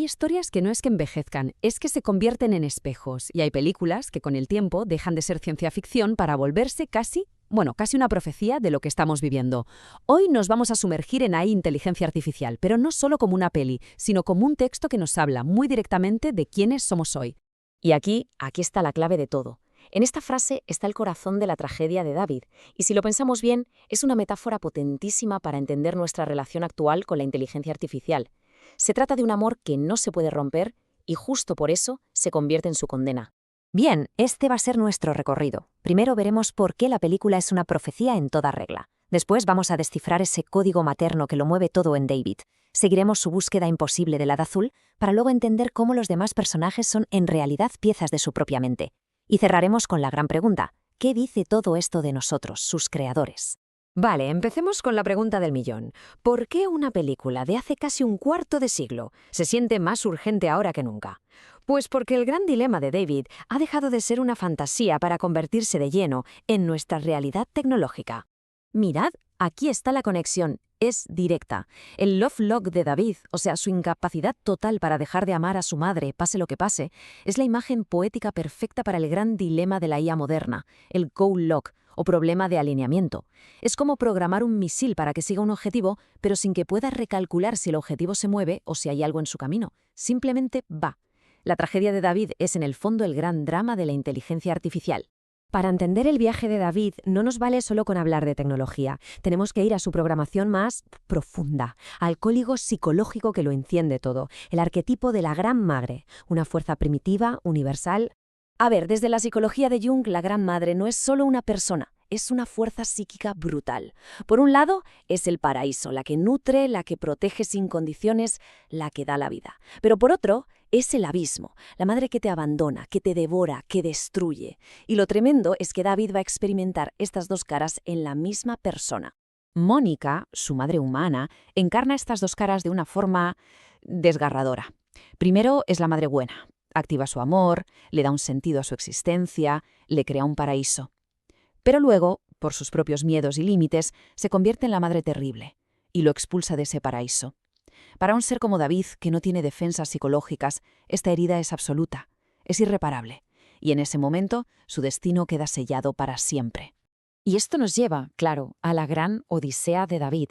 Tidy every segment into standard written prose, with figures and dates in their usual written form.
historias que no es que envejezcan, es que se convierten en espejos, y hay películas que con el tiempo dejan de ser ciencia ficción para volverse casi una profecía de lo que estamos viviendo. Hoy nos vamos a sumergir en AI inteligencia artificial, pero no solo como una peli, sino como un texto que nos habla muy directamente de quiénes somos hoy. Y aquí está la clave de todo. En esta frase está el corazón de la tragedia de David, y si lo pensamos bien, es una metáfora potentísima para entender nuestra relación actual con la inteligencia artificial. Se trata de un amor que no se puede romper y justo por eso se convierte en su condena. Bien, este va a ser nuestro recorrido. Primero veremos por qué la película es una profecía en toda regla. Después vamos a descifrar ese código materno que lo mueve todo en David. Seguiremos su búsqueda imposible del hada azul para luego entender cómo los demás personajes son en realidad piezas de su propia mente. Y cerraremos con la gran pregunta: ¿qué dice todo esto de nosotros, sus creadores? Vale, empecemos con la pregunta del millón. ¿Por qué una película de hace casi un cuarto de siglo se siente más urgente ahora que nunca? Pues porque el gran dilema de David ha dejado de ser una fantasía para convertirse de lleno en nuestra realidad tecnológica. Mirad, aquí está la conexión. Es directa. El love log de David, o sea, su incapacidad total para dejar de amar a su madre, pase lo que pase, es la imagen poética perfecta para el gran dilema de la IA moderna, el goal log, o problema de alineamiento. Es como programar un misil para que siga un objetivo, pero sin que pueda recalcular si el objetivo se mueve o si hay algo en su camino. Simplemente va. La tragedia de David es en el fondo el gran drama de la inteligencia artificial. Para entender el viaje de David no nos vale solo con hablar de tecnología. Tenemos que ir a su programación más profunda, al código psicológico que lo enciende todo, el arquetipo de la gran madre, una fuerza primitiva, universal. A ver, desde la psicología de Jung, la gran madre no es solo una persona, es una fuerza psíquica brutal. Por un lado, es el paraíso, la que nutre, la que protege sin condiciones, la que da la vida. Pero por otro, es el abismo, la madre que te abandona, que te devora, que destruye. Y lo tremendo es que David va a experimentar estas dos caras en la misma persona. Mónica, su madre humana, encarna estas dos caras de una forma desgarradora. Primero es la madre buena. Activa su amor, le da un sentido a su existencia, le crea un paraíso. Pero luego, por sus propios miedos y límites, se convierte en la madre terrible y lo expulsa de ese paraíso. Para un ser como David, que no tiene defensas psicológicas, esta herida es absoluta, es irreparable, y en ese momento su destino queda sellado para siempre. Y esto nos lleva, claro, a la gran odisea de David.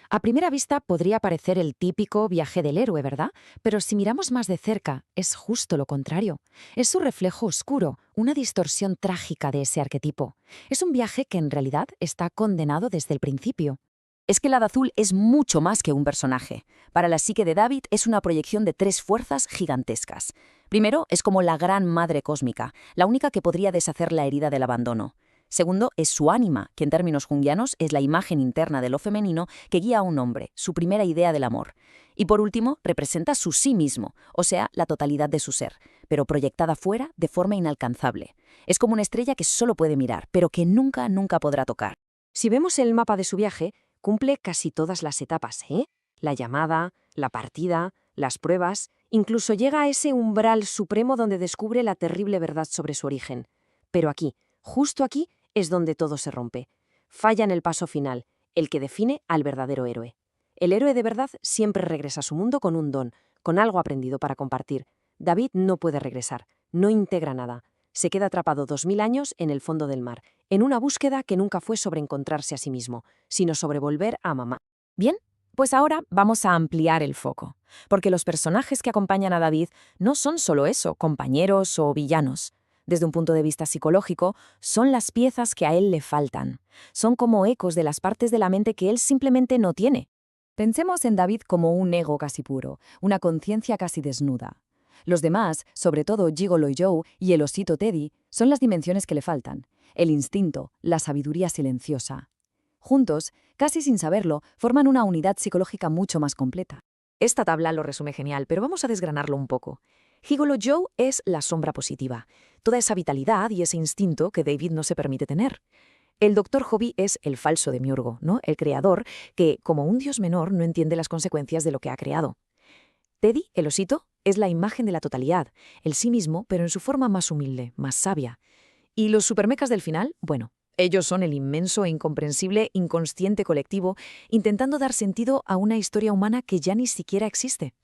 A primera vista podría parecer el típico viaje del héroe, ¿verdad? Pero si miramos más de cerca, es justo lo contrario. Es su reflejo oscuro, una distorsión trágica de ese arquetipo. Es un viaje que en realidad está condenado desde el principio. Es que el hada azul es mucho más que un personaje. Para la psique de David es una proyección de tres fuerzas gigantescas. Primero, es como la gran madre cósmica, la única que podría deshacer la herida del abandono. Segundo, es su ánima, que en términos junguianos es la imagen interna de lo femenino que guía a un hombre, su primera idea del amor. Y por último, representa su sí mismo, o sea, la totalidad de su ser, pero proyectada fuera de forma inalcanzable. Es como una estrella que solo puede mirar, pero que nunca podrá tocar. Si vemos el mapa de su viaje, cumple casi todas las etapas, ¿eh? La llamada, la partida, las pruebas, incluso llega a ese umbral supremo donde descubre la terrible verdad sobre su origen. Pero aquí, justo aquí, es donde todo se rompe. Falla en el paso final, el que define al verdadero héroe. El héroe de verdad siempre regresa a su mundo con un don, con algo aprendido para compartir. David no puede regresar, no integra nada. Se queda atrapado 2000 años en el fondo del mar, en una búsqueda que nunca fue sobre encontrarse a sí mismo, sino sobre volver a mamá. Bien, pues ahora vamos a ampliar el foco, porque los personajes que acompañan a David no son solo eso, compañeros o villanos. Desde un punto de vista psicológico, son las piezas que a él le faltan. Son como ecos de las partes de la mente que él simplemente no tiene. Pensemos en David como un ego casi puro, una conciencia casi desnuda. Los demás, sobre todo Gigolo y Joe y el osito Teddy, son las dimensiones que le faltan. El instinto, la sabiduría silenciosa. Juntos, casi sin saberlo, forman una unidad psicológica mucho más completa. Esta tabla lo resume genial, pero vamos a desgranarlo un poco. Gigolo Joe es la sombra positiva, toda esa vitalidad y ese instinto que David no se permite tener. El Dr. Hobby es el falso demiurgo, ¿no? El creador que, como un dios menor, no entiende las consecuencias de lo que ha creado. Teddy, el osito, es la imagen de la totalidad, el sí mismo, pero en su forma más humilde, más sabia. Y los supermecas del final, bueno, ellos son el inmenso e incomprensible inconsciente colectivo intentando dar sentido a una historia humana que ya ni siquiera existe.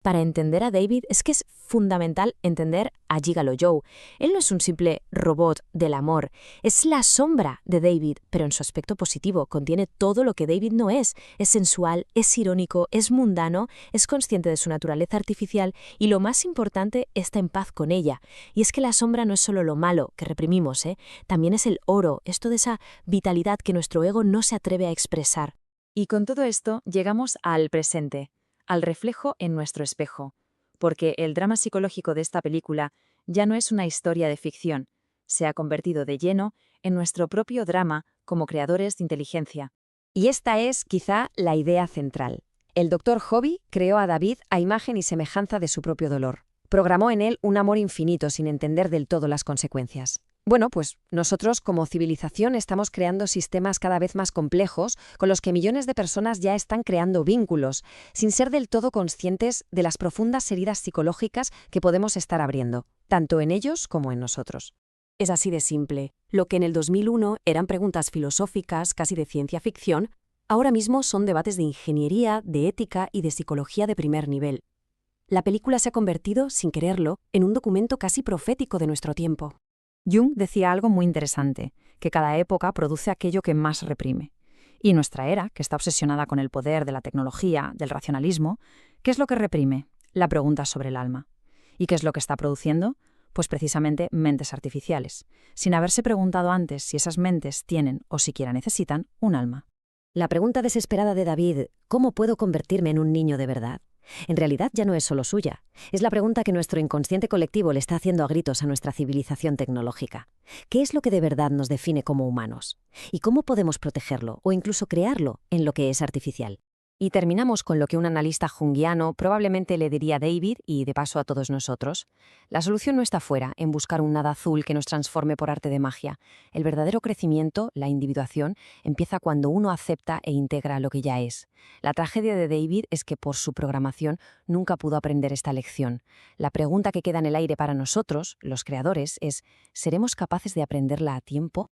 Para entender a David es que es fundamental entender a Gigolo Joe. Él no es un simple robot del amor, es la sombra de David, pero en su aspecto positivo. Contiene todo lo que David no es. Es sensual, es irónico, es mundano, es consciente de su naturaleza artificial y, lo más importante, está en paz con ella. Y es que la sombra no es solo lo malo que reprimimos, también es el oro, esto de esa vitalidad que nuestro ego no se atreve a expresar. Y con todo esto llegamos al presente, al reflejo en nuestro espejo, porque el drama psicológico de esta película ya no es una historia de ficción, se ha convertido de lleno en nuestro propio drama como creadores de inteligencia. Y esta es, quizá, la idea central. El Dr. Hobby creó a David a imagen y semejanza de su propio dolor. Programó en él un amor infinito sin entender del todo las consecuencias. Bueno, pues nosotros como civilización estamos creando sistemas cada vez más complejos con los que millones de personas ya están creando vínculos, sin ser del todo conscientes de las profundas heridas psicológicas que podemos estar abriendo, tanto en ellos como en nosotros. Es así de simple. Lo que en el 2001 eran preguntas filosóficas, casi de ciencia ficción, ahora mismo son debates de ingeniería, de ética y de psicología de primer nivel. La película se ha convertido, sin quererlo, en un documento casi profético de nuestro tiempo. Jung decía algo muy interesante, que cada época produce aquello que más reprime. Y nuestra era, que está obsesionada con el poder de la tecnología, del racionalismo, ¿qué es lo que reprime? La pregunta sobre el alma. ¿Y qué es lo que está produciendo? Pues precisamente mentes artificiales, sin haberse preguntado antes si esas mentes tienen o siquiera necesitan un alma. La pregunta desesperada de David, ¿cómo puedo convertirme en un niño de verdad?, en realidad ya no es solo suya. Es la pregunta que nuestro inconsciente colectivo le está haciendo a gritos a nuestra civilización tecnológica. ¿Qué es lo que de verdad nos define como humanos? ¿Y cómo podemos protegerlo o incluso crearlo en lo que es artificial? Y terminamos con lo que un analista junguiano probablemente le diría a David y de paso a todos nosotros. La solución no está fuera, en buscar un nada azul que nos transforme por arte de magia. El verdadero crecimiento, la individuación, empieza cuando uno acepta e integra lo que ya es. La tragedia de David es que por su programación nunca pudo aprender esta lección. La pregunta que queda en el aire para nosotros, los creadores, es: ¿seremos capaces de aprenderla a tiempo?